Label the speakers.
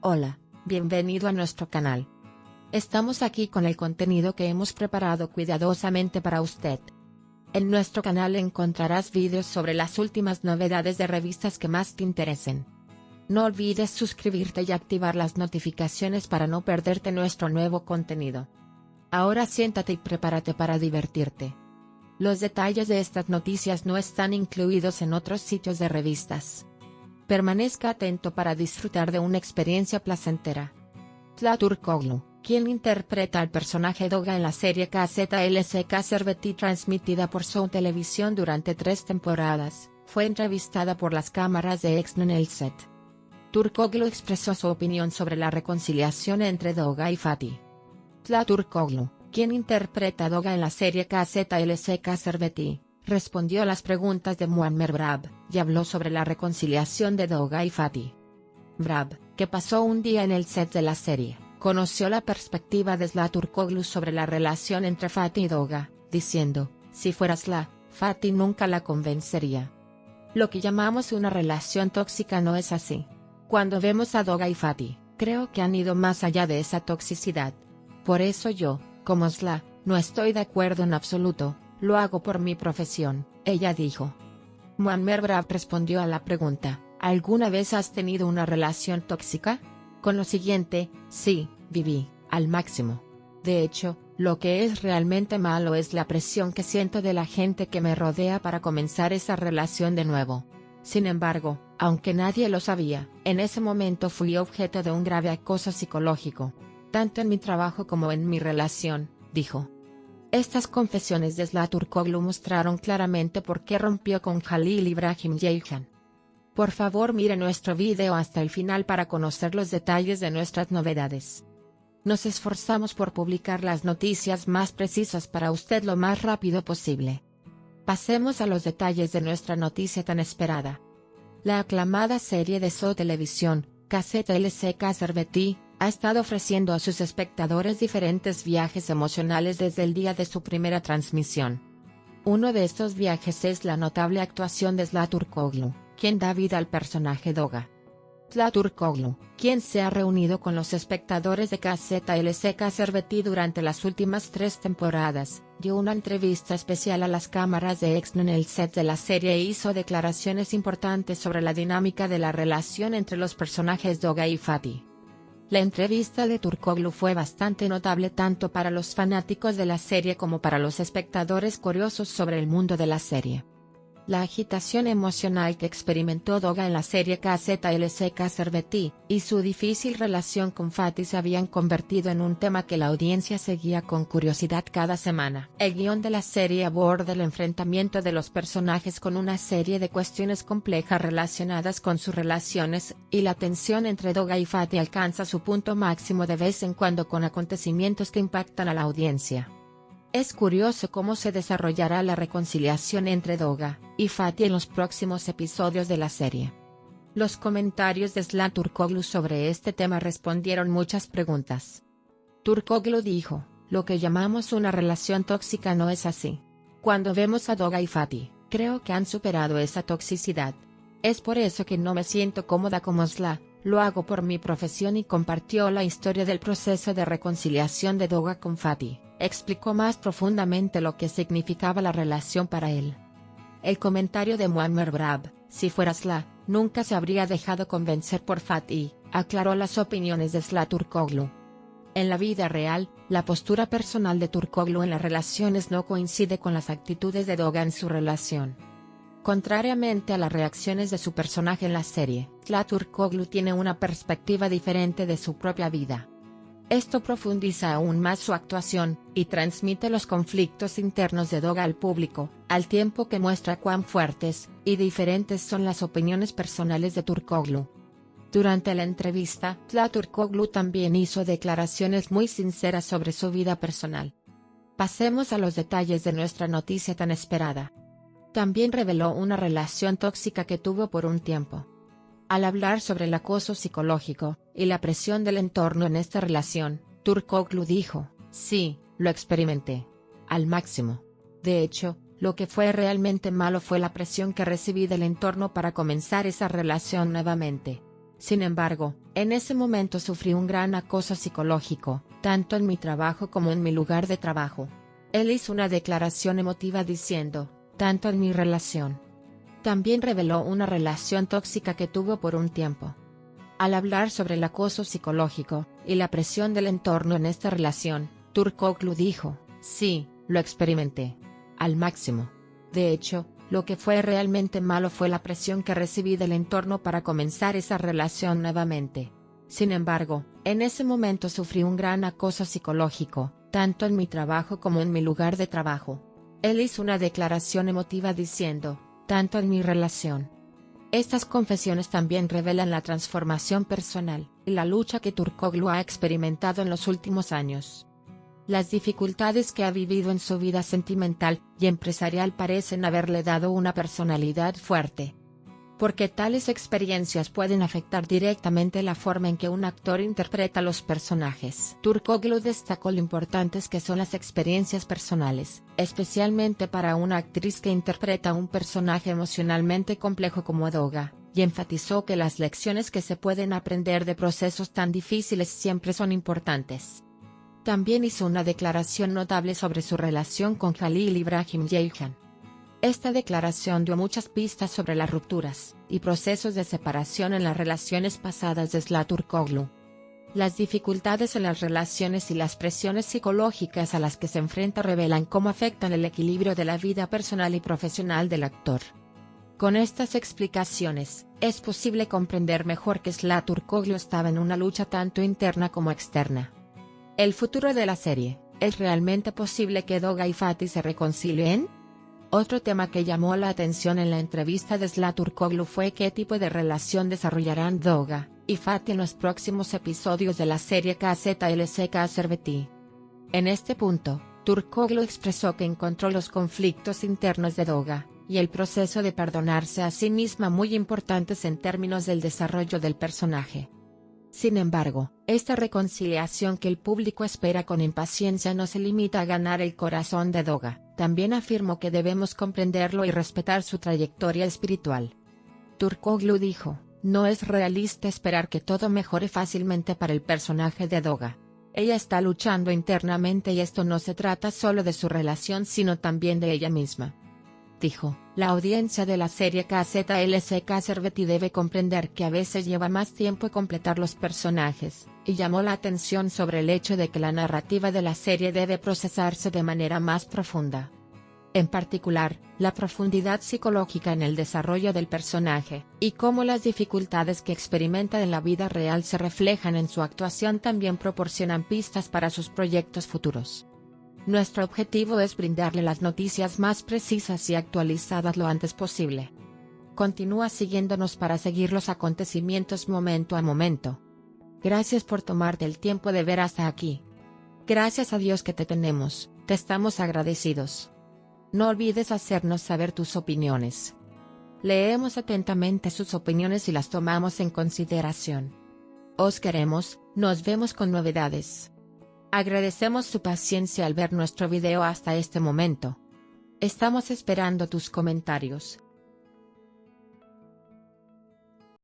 Speaker 1: Hola, bienvenido a nuestro canal. Estamos aquí con el contenido que hemos preparado cuidadosamente para usted. En nuestro canal encontrarás vídeos sobre las últimas novedades de revistas que más te interesen. No olvides suscribirte y activar las notificaciones para no perderte nuestro nuevo contenido. Ahora siéntate y prepárate para divertirte. Los detalles de estas noticias no están incluidos en otros sitios de revistas. Permanezca atento para disfrutar de una experiencia placentera. Zla Turkoglu, quien interpreta al personaje Doga en la serie KZLSK Serveti transmitida por Show Televisión durante 3 temporadas, fue entrevistada por las cámaras de Exxon en el set. Turkoglu expresó su opinión sobre la reconciliación entre Doga y Fatih. Zla Turkoglu, quien interpreta a Doga en la serie KZLSK Serveti, respondió a las preguntas de Muammer Brab, y habló sobre la reconciliación de Doga y Fatih. Brab, que pasó un día en el set de la serie, conoció la perspectiva de Zla Turkoglu sobre la relación entre Fatih y Doga, diciendo: si fuera Zla, Fatih nunca la convencería. Lo que llamamos una relación tóxica no es así. Cuando vemos a Doga y Fatih, creo que han ido más allá de esa toxicidad. Por eso yo, como Zla, no estoy de acuerdo en absoluto, lo hago por mi profesión, ella dijo. Muammer Brab respondió a la pregunta: ¿alguna vez has tenido una relación tóxica? Con lo siguiente: sí, viví, al máximo. De hecho, lo que es realmente malo es la presión que siento de la gente que me rodea para comenzar esa relación de nuevo. Sin embargo, aunque nadie lo sabía, en ese momento fui objeto de un grave acoso psicológico, tanto en mi trabajo como en mi relación, dijo. Estas confesiones de Zla Turkoglu mostraron claramente por qué rompió con Halil Ibrahim Ceyhan. Por favor, mire nuestro video hasta el final para conocer los detalles de nuestras novedades. Nos esforzamos por publicar las noticias más precisas para usted lo más rápido posible. Pasemos a los detalles de nuestra noticia tan esperada. La aclamada serie de Show Televisión, KZLSK Serveti, ha estado ofreciendo a sus espectadores diferentes viajes emocionales desde el día de su primera transmisión. Uno de estos viajes es la notable actuación de Zla Turkoglu, quien da vida al personaje Doga. Zla Turkoglu, quien se ha reunido con los espectadores de KZLSK Serveti durante las últimas 3 temporadas, dio una entrevista especial a las cámaras de Exxon en el set de la serie e hizo declaraciones importantes sobre la dinámica de la relación entre los personajes Doga y Fatih. La entrevista de Turkoglu fue bastante notable tanto para los fanáticos de la serie como para los espectadores curiosos sobre el mundo de la serie. La agitación emocional que experimentó Doga en la serie KZLSK Serveti, y su difícil relación con Fatih se habían convertido en un tema que la audiencia seguía con curiosidad cada semana. El guión de la serie aborda el enfrentamiento de los personajes con una serie de cuestiones complejas relacionadas con sus relaciones, y la tensión entre Doga y Fatih alcanza su punto máximo de vez en cuando con acontecimientos que impactan a la audiencia. Es curioso cómo se desarrollará la reconciliación entre Doga y Fatih en los próximos episodios de la serie. Los comentarios de Zla Turkoglu sobre este tema respondieron muchas preguntas. Turkoglu dijo: lo que llamamos una relación tóxica no es así. Cuando vemos a Doga y Fatih, creo que han superado esa toxicidad. Es por eso que no me siento cómoda como Zla, lo hago por mi profesión, y compartió la historia del proceso de reconciliación de Doga con Fatih. Explicó más profundamente lo que significaba la relación para él. El comentario de Muammer Brab: si fuera Zla, nunca se habría dejado convencer por Fatih, aclaró las opiniones de Zla Turkoglu. En la vida real, la postura personal de Turkoglu en las relaciones no coincide con las actitudes de Doga en su relación. Contrariamente a las reacciones de su personaje en la serie, Zla Turkoglu tiene una perspectiva diferente de su propia vida. Esto profundiza aún más su actuación, y transmite los conflictos internos de Doga al público, al tiempo que muestra cuán fuertes y diferentes son las opiniones personales de Turkoglu. Durante la entrevista, Zla Turkoglu también hizo declaraciones muy sinceras sobre su vida personal. Pasemos a los detalles de nuestra noticia tan esperada. También reveló una relación tóxica que tuvo por un tiempo. Al hablar sobre el acoso psicológico y la presión del entorno en esta relación, Turkoglu dijo: sí, lo experimenté. Al máximo. De hecho, lo que fue realmente malo fue la presión que recibí del entorno para comenzar esa relación nuevamente. Sin embargo, en ese momento sufrí un gran acoso psicológico, tanto en mi trabajo como en mi lugar de trabajo. Él hizo una declaración emotiva diciendo, tanto en mi relación. También reveló una relación tóxica que tuvo por un tiempo. Al hablar sobre el acoso psicológico y la presión del entorno en esta relación, Turkoglu dijo, sí, lo experimenté. Al máximo. De hecho, lo que fue realmente malo fue la presión que recibí del entorno para comenzar esa relación nuevamente. Sin embargo, en ese momento sufrí un gran acoso psicológico, tanto en mi trabajo como en mi lugar de trabajo. Él hizo una declaración emotiva diciendo, tanto en mi relación. Estas confesiones también revelan la transformación personal y la lucha que Turkoglu ha experimentado en los últimos años. Las dificultades que ha vivido en su vida sentimental y empresarial parecen haberle dado una personalidad fuerte. Porque tales experiencias pueden afectar directamente la forma en que un actor interpreta los personajes. Turkoglu destacó lo importantes que son las experiencias personales, especialmente para una actriz que interpreta un personaje emocionalmente complejo como Doga, y enfatizó que las lecciones que se pueden aprender de procesos tan difíciles siempre son importantes. También hizo una declaración notable sobre su relación con Halil Ibrahim Ceyhan. Esta declaración dio muchas pistas sobre las rupturas y procesos de separación en las relaciones pasadas de Zlatan Turkoglu. Las dificultades en las relaciones y las presiones psicológicas a las que se enfrenta revelan cómo afectan el equilibrio de la vida personal y profesional del actor. Con estas explicaciones, es posible comprender mejor que Zlatan Turkoglu estaba en una lucha tanto interna como externa. El futuro de la serie, ¿es realmente posible que Doga y Fatih se reconcilien? Otro tema que llamó la atención en la entrevista de Zlatan Turkoglu fue qué tipo de relación desarrollarán Doga y Fatih en los próximos episodios de la serie KZLCK Serveti. En este punto, Turkoglu expresó que encontró los conflictos internos de Doga y el proceso de perdonarse a sí misma muy importantes en términos del desarrollo del personaje. Sin embargo, esta reconciliación que el público espera con impaciencia no se limita a ganar el corazón de Doga, también afirmó que debemos comprenderlo y respetar su trayectoria espiritual. Turkoglu dijo, no es realista esperar que todo mejore fácilmente para el personaje de Doga. Ella está luchando internamente y esto no se trata solo de su relación sino también de ella misma. Dijo, la audiencia de la serie KZLCK Serveti debe comprender que a veces lleva más tiempo completar los personajes, y llamó la atención sobre el hecho de que la narrativa de la serie debe procesarse de manera más profunda. En particular, la profundidad psicológica en el desarrollo del personaje, y cómo las dificultades que experimenta en la vida real se reflejan en su actuación también proporcionan pistas para sus proyectos futuros. Nuestro objetivo es brindarle las noticias más precisas y actualizadas lo antes posible. Continúa siguiéndonos para seguir los acontecimientos momento a momento. Gracias por tomarte el tiempo de ver hasta aquí. Gracias a Dios que te tenemos, te estamos agradecidos. No olvides hacernos saber tus opiniones. Leemos atentamente sus opiniones y las tomamos en consideración. Os queremos, nos vemos con novedades. Agradecemos su paciencia al ver nuestro video hasta este momento. Estamos esperando tus comentarios.